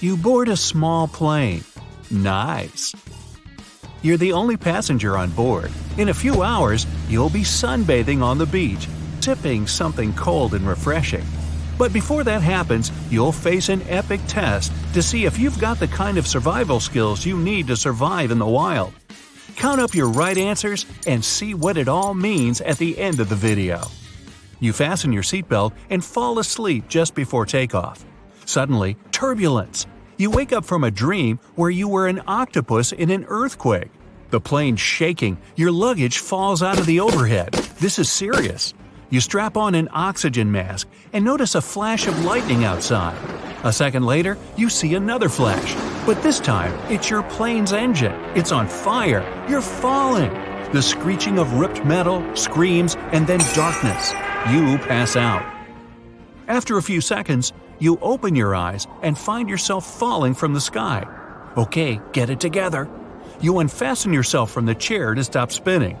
You board a small plane. Nice. You're the only passenger on board. In a few hours, you'll be sunbathing on the beach, sipping something cold and refreshing. But before that happens, you'll face an epic test to see if you've got the kind of survival skills you need to survive in the wild. Count up your right answers and see what it all means at the end of the video. You fasten your seatbelt and fall asleep just before takeoff. Suddenly, turbulence. You wake up from a dream where you were an octopus in an earthquake. The plane's shaking, your luggage falls out of the overhead. This is serious. You strap on an oxygen mask and notice a flash of lightning outside. A second later, you see another flash. But this time, it's your plane's engine. It's on fire. You're falling. The screeching of ripped metal, screams, and then darkness. You pass out. After a few seconds, you open your eyes and find yourself falling from the sky. Okay, get it together. You unfasten yourself from the chair to stop spinning.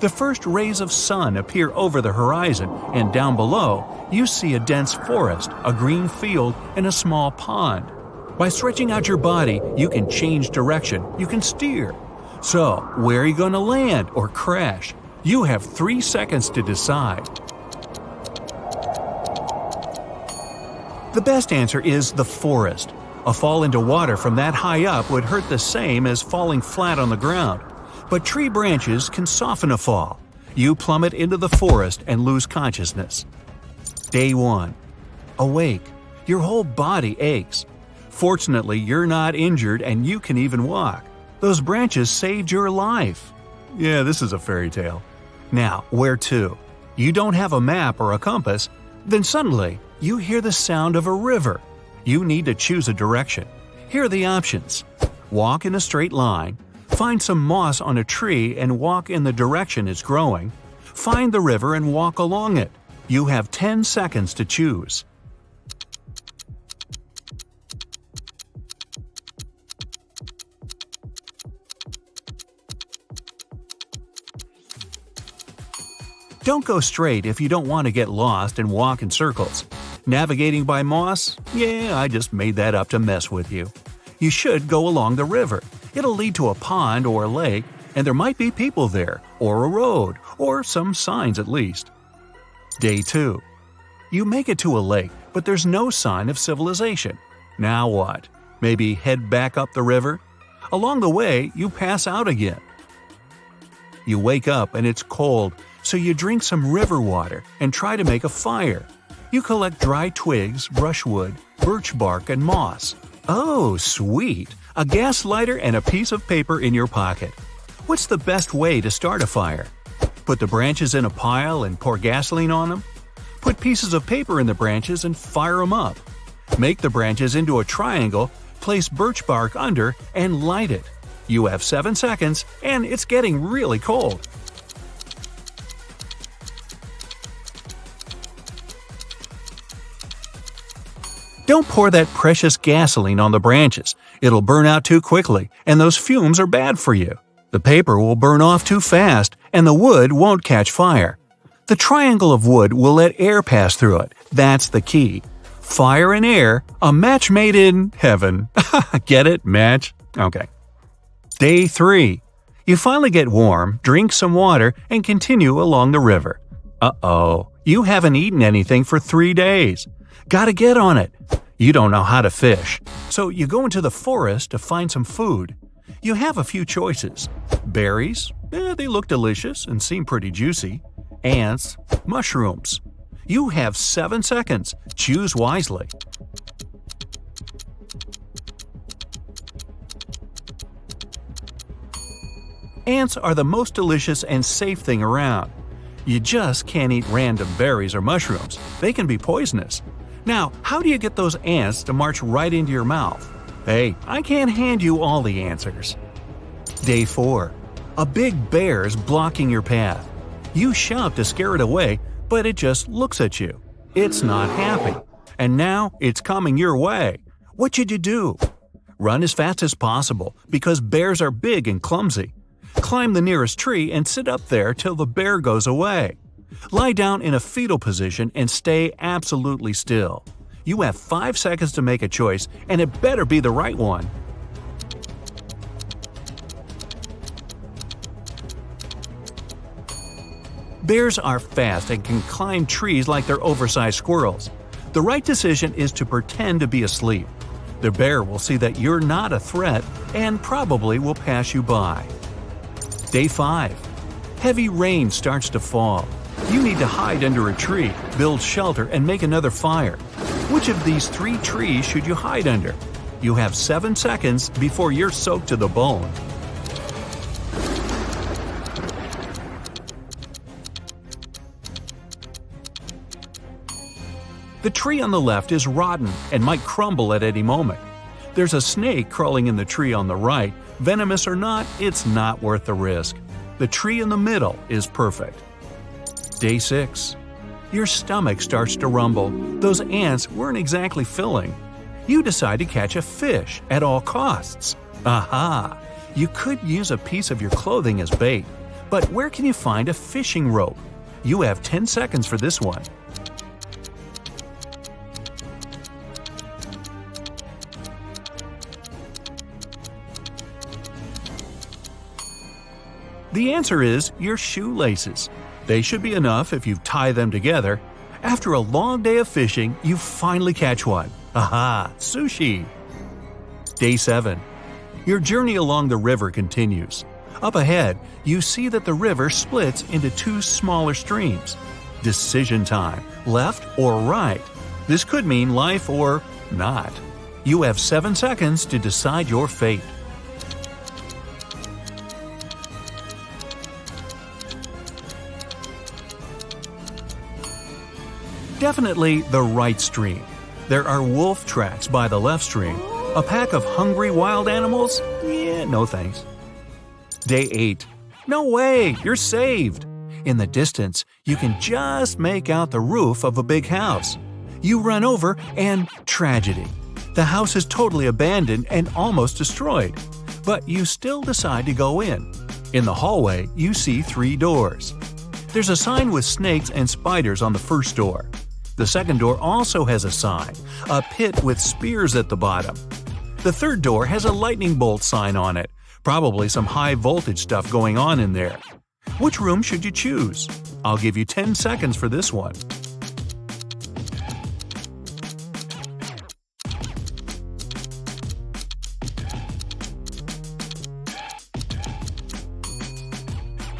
The first rays of sun appear over the horizon, and down below, you see a dense forest, a green field, and a small pond. By stretching out your body, you can change direction, you can steer. So, where are you going to land or crash? You have 3 seconds to decide. The best answer is the forest. A fall into water from that high up would hurt the same as falling flat on the ground. But tree branches can soften a fall. You plummet into the forest and lose consciousness. Day 1. Awake. Your whole body aches. Fortunately, you're not injured and you can even walk. Those branches saved your life. Yeah, this is a fairy tale. Now, where to? You don't have a map or a compass. Then suddenly, you hear the sound of a river. You need to choose a direction. Here are the options. Walk in a straight line. Find some moss on a tree and walk in the direction it's growing. Find the river and walk along it. You have 10 seconds to choose. Don't go straight if you don't want to get lost and walk in circles. Navigating by moss? Yeah, I just made that up to mess with you. You should go along the river. It'll lead to a pond or a lake, and there might be people there, or a road, or some signs at least. Day 2. You make it to a lake, but there's no sign of civilization. Now what? Maybe head back up the river? Along the way, you pass out again. You wake up and it's cold, so you drink some river water and try to make a fire. You collect dry twigs, brushwood, birch bark, and moss. Oh, sweet! A gas lighter and a piece of paper in your pocket. What's the best way to start a fire? Put the branches in a pile and pour gasoline on them? Put pieces of paper in the branches and fire them up. Make the branches into a triangle, place birch bark under, and light it. You have 7 seconds, and it's getting really cold. Don't pour that precious gasoline on the branches. It'll burn out too quickly, and those fumes are bad for you. The paper will burn off too fast, and the wood won't catch fire. The triangle of wood will let air pass through it. That's the key. Fire and air, a match made in heaven. Get it? Match? Okay. Day 3. You finally get warm, drink some water, and continue along the river. Uh-oh, you haven't eaten anything for 3 days. Gotta get on it. You don't know how to fish, so you go into the forest to find some food. You have a few choices. Berries, they look delicious and seem pretty juicy. Ants, mushrooms. You have 7 seconds. Choose wisely. Ants are the most delicious and safe thing around. You just can't eat random berries or mushrooms. They can be poisonous. Now, how do you get those ants to march right into your mouth? Hey, I can't hand you all the answers. Day 4. A big bear's blocking your path. You shout to scare it away, but it just looks at you. It's not happy. And now it's coming your way. What should you do? Run as fast as possible, because bears are big and clumsy. Climb the nearest tree and sit up there till the bear goes away. Lie down in a fetal position and stay absolutely still. You have 5 seconds to make a choice, and it better be the right one. Bears are fast and can climb trees like they're oversized squirrels. The right decision is to pretend to be asleep. The bear will see that you're not a threat and probably will pass you by. Day 5. Heavy rain starts to fall. You need to hide under a tree, build shelter, and make another fire. Which of these 3 trees should you hide under? You have 7 seconds before you're soaked to the bone. The tree on the left is rotten and might crumble at any moment. There's a snake crawling in the tree on the right. Venomous or not, it's not worth the risk. The tree in the middle is perfect. Day 6. Your stomach starts to rumble. Those ants weren't exactly filling. You decide to catch a fish at all costs. Aha! You could use a piece of your clothing as bait. But where can you find a fishing rope? You have 10 seconds for this one. The answer is your shoelaces. They should be enough if you tie them together. After a long day of fishing, you finally catch one. Aha! Sushi! Day 7. Your journey along the river continues. Up ahead, you see that the river splits into 2 smaller streams. Decision time, left or right. This could mean life or not. You have 7 seconds to decide your fate. Definitely the right stream. There are wolf tracks by the left stream. A pack of hungry wild animals? Yeah, no thanks. Day 8. No way, you're saved! In the distance, you can just make out the roof of a big house. You run over and tragedy. The house is totally abandoned and almost destroyed. But you still decide to go in. In the hallway, you see 3 doors. There's a sign with snakes and spiders on the first door. The second door also has a sign, a pit with spears at the bottom. The third door has a lightning bolt sign on it, probably some high voltage stuff going on in there. Which room should you choose? I'll give you 10 seconds for this one.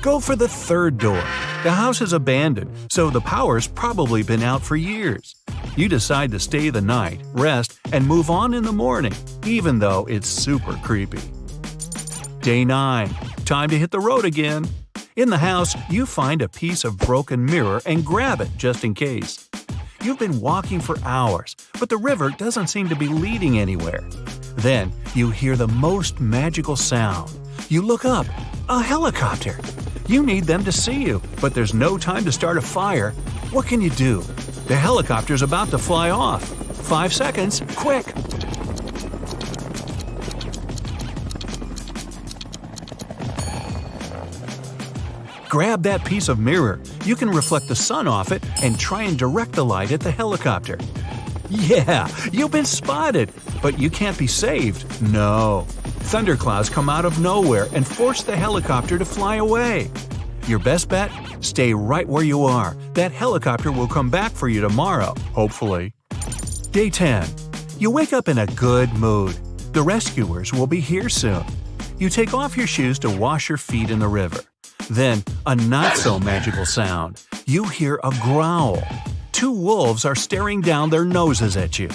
Go for the third door. The house is abandoned, so the power's probably been out for years. You decide to stay the night, rest, and move on in the morning, even though it's super creepy. Day 9. Time to hit the road again. In the house, you find a piece of broken mirror and grab it just in case. You've been walking for hours, but the river doesn't seem to be leading anywhere. Then, you hear the most magical sound. You look up. A helicopter! You need them to see you, but there's no time to start a fire. What can you do? The helicopter's about to fly off. 5 seconds, quick! Grab that piece of mirror. You can reflect the sun off it and try and direct the light at the helicopter. Yeah, you've been spotted, but you can't be saved. No. Thunderclouds come out of nowhere and force the helicopter to fly away. Your best bet? Stay right where you are. That helicopter will come back for you tomorrow, hopefully. Day 10. You wake up in a good mood. The rescuers will be here soon. You take off your shoes to wash your feet in the river. Then, a not-so-magical sound. You hear a growl. 2 wolves are staring down their noses at you.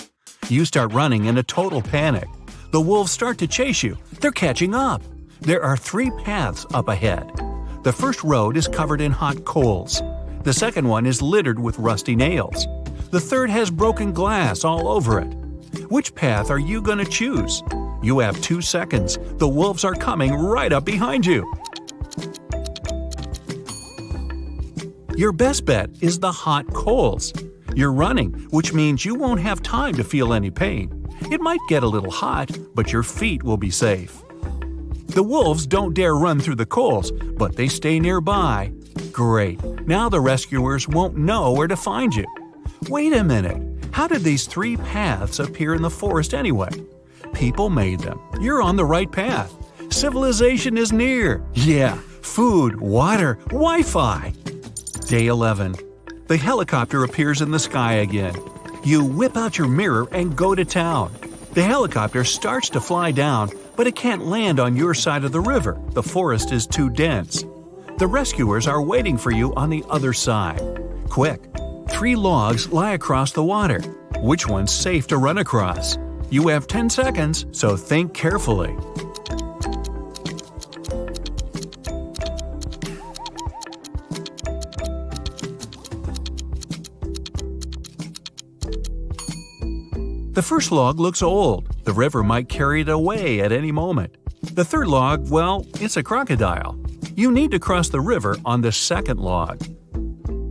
You start running in a total panic. The wolves start to chase you. They're catching up. There are 3 paths up ahead. The first road is covered in hot coals. The second one is littered with rusty nails. The third has broken glass all over it. Which path are you going to choose? You have 2 seconds. The wolves are coming right up behind you. Your best bet is the hot coals. You're running, which means you won't have time to feel any pain. It might get a little hot, but your feet will be safe. The wolves don't dare run through the coals, but they stay nearby. Great, now the rescuers won't know where to find you. Wait a minute, How did these 3 paths appear in the forest anyway? People made them. You're on the right path. Civilization is near. Yeah, food, water, Wi-Fi. Day 11. The helicopter appears in the sky again. You whip out your mirror and go to town. The helicopter starts to fly down, but it can't land on your side of the river. The forest is too dense. The rescuers are waiting for you on the other side. Quick! 3 logs lie across the water. Which one's safe to run across? You have 10 seconds, so think carefully. The first log looks old. The river might carry it away at any moment. The third log, well, it's a crocodile. You need to cross the river on the second log.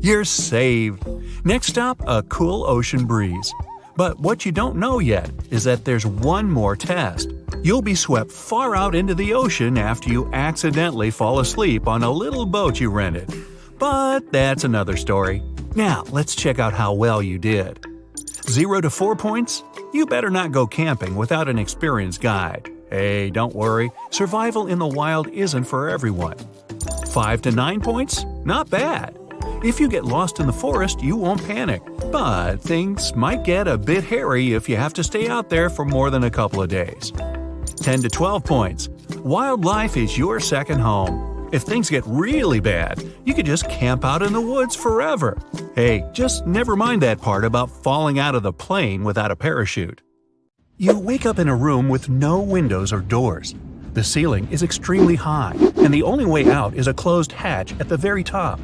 You're saved! Next stop, a cool ocean breeze. But what you don't know yet is that there's one more test. You'll be swept far out into the ocean after you accidentally fall asleep on a little boat you rented. But that's another story. Now, let's check out how well you did. 0 to 4 points? You better not go camping without an experienced guide. Hey, don't worry, survival in the wild isn't for everyone. 5 to 9 points? Not bad. If you get lost in the forest, you won't panic. But things might get a bit hairy if you have to stay out there for more than a couple of days. 10 to 12 points. Wildlife is your second home. If things get really bad, you could just camp out in the woods forever. Hey, just never mind that part about falling out of the plane without a parachute. You wake up in a room with no windows or doors. The ceiling is extremely high, and the only way out is a closed hatch at the very top.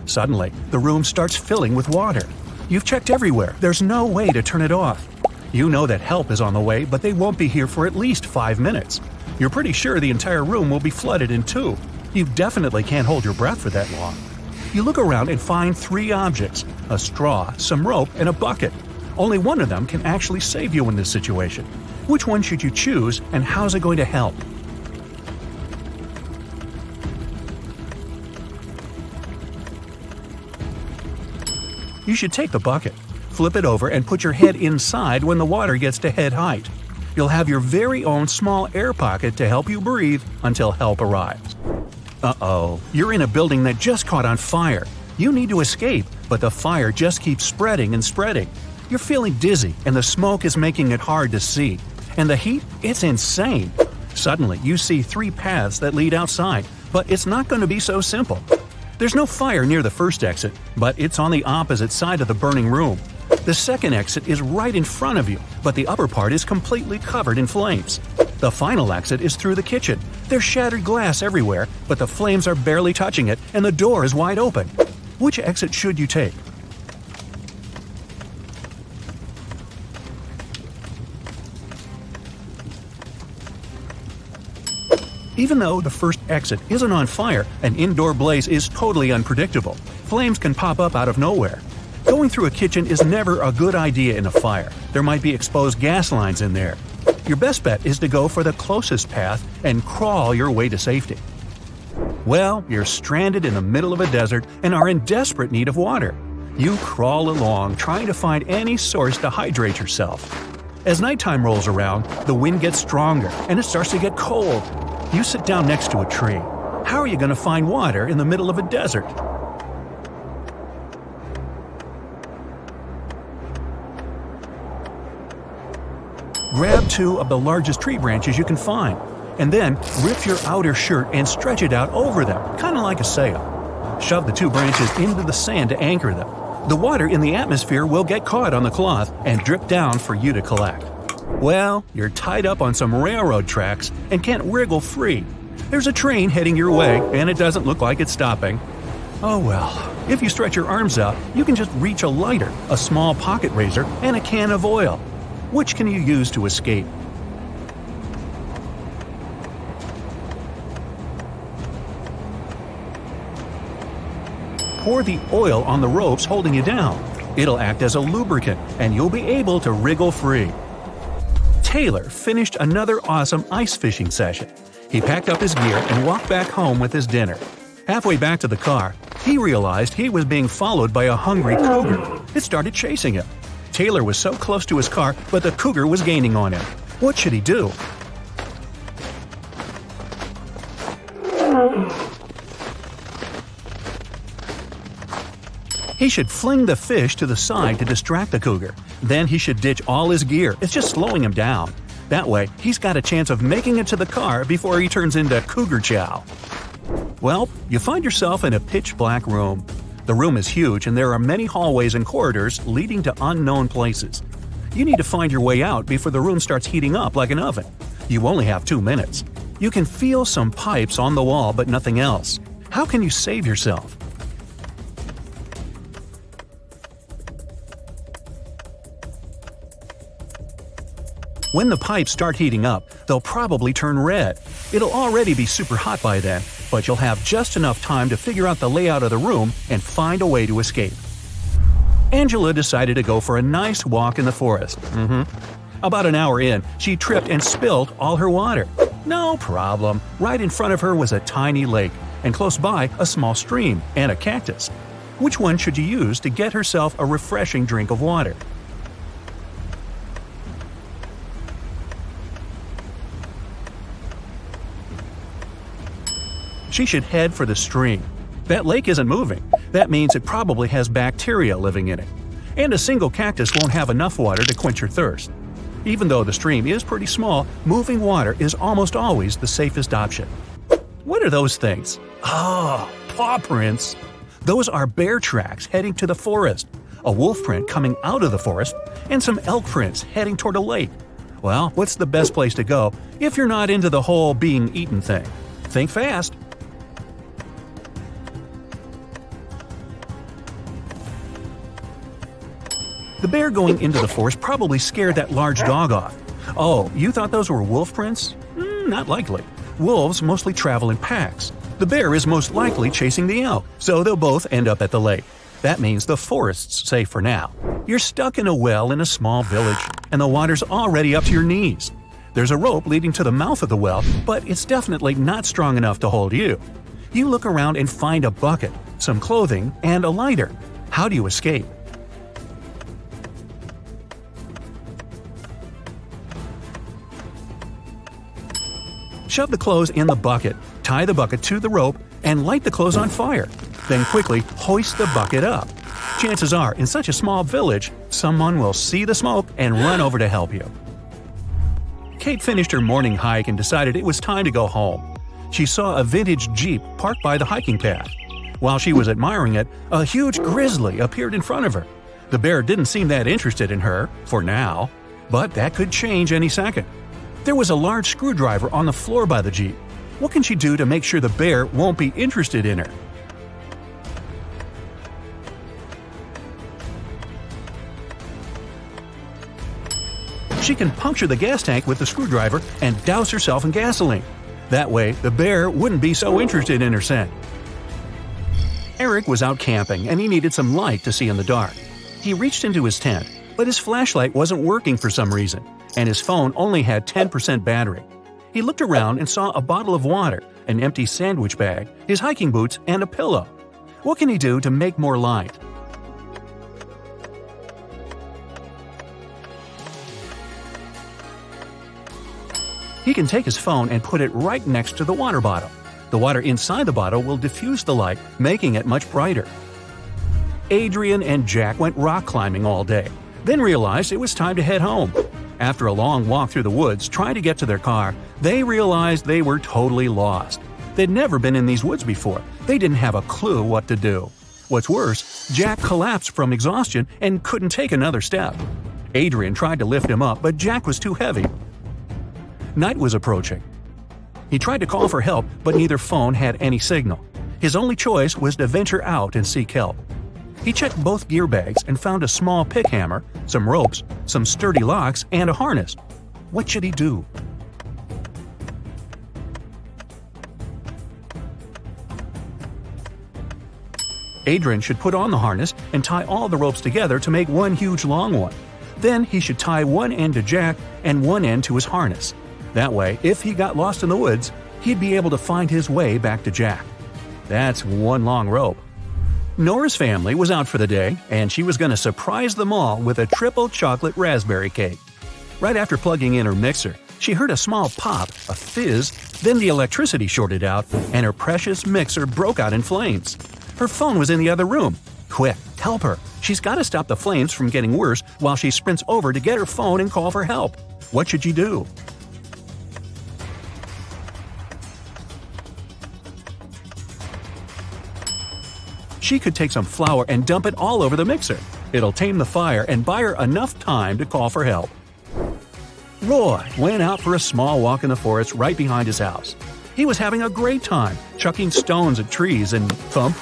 Suddenly, the room starts filling with water. You've checked everywhere. There's no way to turn it off. You know that help is on the way, but they won't be here for at least 5 minutes. You're pretty sure the entire room will be flooded in 2. You definitely can't hold your breath for that long. You look around and find 3 objects: a straw, some rope, and a bucket. Only one of them can actually save you in this situation. Which one should you choose, and how's it going to help? You should take the bucket. Flip it over and put your head inside when the water gets to head height. You'll have your very own small air pocket to help you breathe until help arrives. Uh-oh, you're in a building that just caught on fire. You need to escape, but the fire just keeps spreading and spreading. You're feeling dizzy, and the smoke is making it hard to see. And the heat, it's insane. Suddenly, you see 3 paths that lead outside, but it's not going to be so simple. There's no fire near the first exit, but it's on the opposite side of the burning room. The second exit is right in front of you, but the upper part is completely covered in flames. The final exit is through the kitchen. There's shattered glass everywhere, but the flames are barely touching it, and the door is wide open. Which exit should you take? Even though the first exit isn't on fire, an indoor blaze is totally unpredictable. Flames can pop up out of nowhere. Going through a kitchen is never a good idea in a fire. There might be exposed gas lines in there. Your best bet is to go for the closest path and crawl your way to safety. Well, you're stranded in the middle of a desert and are in desperate need of water. You crawl along, trying to find any source to hydrate yourself. As nighttime rolls around, the wind gets stronger and it starts to get cold. You sit down next to a tree. How are you going to find water in the middle of a desert? Grab 2 of the largest tree branches you can find, and then rip your outer shirt and stretch it out over them, kind of like a sail. Shove the 2 branches into the sand to anchor them. The water in the atmosphere will get caught on the cloth and drip down for you to collect. Well, you're tied up on some railroad tracks and can't wriggle free. There's a train heading your way, and it doesn't look like it's stopping. Oh well, if you stretch your arms out, you can just reach a lighter, a small pocket razor, and a can of oil. Which can you use to escape? Pour the oil on the ropes holding you down. It'll act as a lubricant, and you'll be able to wriggle free. Taylor finished another awesome ice fishing session. He packed up his gear and walked back home with his dinner. Halfway back to the car, he realized he was being followed by a hungry cougar. It started chasing him. Taylor was so close to his car, but the cougar was gaining on him. What should he do? He should fling the fish to the side to distract the cougar. Then he should ditch all his gear. It's just slowing him down. That way, he's got a chance of making it to the car before he turns into cougar chow. Well, you find yourself in a pitch-black room. The room is huge and there are many hallways and corridors leading to unknown places. You need to find your way out before the room starts heating up like an oven. You only have 2 minutes. You can feel some pipes on the wall but nothing else. How can you save yourself? When the pipes start heating up, they'll probably turn red. It'll already be super hot by then, but you'll have just enough time to figure out the layout of the room and find a way to escape. Angela decided to go for a nice walk in the forest. About an hour in, she tripped and spilled all her water. No problem. Right in front of her was a tiny lake, and close by a small stream and a cactus. Which one should you use to get herself a refreshing drink of water? She should head for the stream. That lake isn't moving. That means it probably has bacteria living in it. And a single cactus won't have enough water to quench your thirst. Even though the stream is pretty small, moving water is almost always the safest option. What are those things? Oh, paw prints! Those are bear tracks heading to the forest, a wolf print coming out of the forest, and some elk prints heading toward a lake. Well, what's the best place to go if you're not into the whole being eaten thing? Think fast! The bear going into the forest probably scared that large dog off. Oh, you thought those were wolf prints? Not likely. Wolves mostly travel in packs. The bear is most likely chasing the elk, so they'll both end up at the lake. That means the forest's safe for now. You're stuck in a well in a small village, and the water's already up to your knees. There's a rope leading to the mouth of the well, but it's definitely not strong enough to hold you. You look around and find a bucket, some clothing, and a lighter. How do you escape? Shove the clothes in the bucket, tie the bucket to the rope, and light the clothes on fire. Then quickly hoist the bucket up. Chances are, in such a small village, someone will see the smoke and run over to help you. Kate finished her morning hike and decided it was time to go home. She saw a vintage Jeep parked by the hiking path. While she was admiring it, a huge grizzly appeared in front of her. The bear didn't seem that interested in her, for now, but that could change any second. There was a large screwdriver on the floor by the Jeep. What can she do to make sure the bear won't be interested in her? She can puncture the gas tank with the screwdriver and douse herself in gasoline. That way, the bear wouldn't be so interested in her scent. Eric was out camping and he needed some light to see in the dark. He reached into his tent, but his flashlight wasn't working for some reason, and his phone only had 10% battery. He looked around and saw a bottle of water, an empty sandwich bag, his hiking boots, and a pillow. What can he do to make more light? He can take his phone and put it right next to the water bottle. The water inside the bottle will diffuse the light, making it much brighter. Adrian and Jack went rock climbing all day, then realized it was time to head home. After a long walk through the woods trying to get to their car, they realized they were totally lost. They'd never been in these woods before. They didn't have a clue what to do. What's worse, Jack collapsed from exhaustion and couldn't take another step. Adrian tried to lift him up, but Jack was too heavy. Night was approaching. He tried to call for help, but neither phone had any signal. His only choice was to venture out and seek help. He checked both gear bags and found a small pick hammer, some ropes, some sturdy locks, and a harness. What should he do? Adrian should put on the harness and tie all the ropes together to make one huge long one. Then he should tie one end to Jack and one end to his harness. That way, if he got lost in the woods, he'd be able to find his way back to Jack. That's one long rope. Nora's family was out for the day, and she was going to surprise them all with a triple chocolate raspberry cake. Right after plugging in her mixer, she heard a small pop, a fizz, then the electricity shorted out, and her precious mixer broke out in flames. Her phone was in the other room. Quick, help her! She's got to stop the flames from getting worse while she sprints over to get her phone and call for help. What should she do? She could take some flour and dump it all over the mixer. It'll tame the fire and buy her enough time to call for help. Roy went out for a small walk in the forest right behind his house. He was having a great time, chucking stones at trees and thump.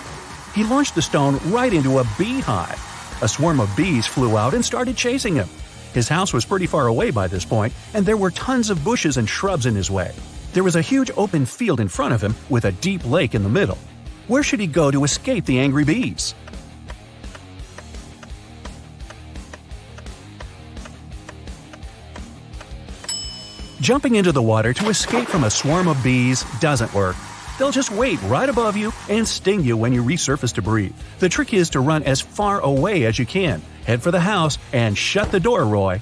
He launched the stone right into a beehive. A swarm of bees flew out and started chasing him. His house was pretty far away by this point, and there were tons of bushes and shrubs in his way. There was a huge open field in front of him with a deep lake in the middle. Where should he go to escape the angry bees? Jumping into the water to escape from a swarm of bees doesn't work. They'll just wait right above you and sting you when you resurface to breathe. The trick is to run as far away as you can, head for the house, and shut the door, Roy.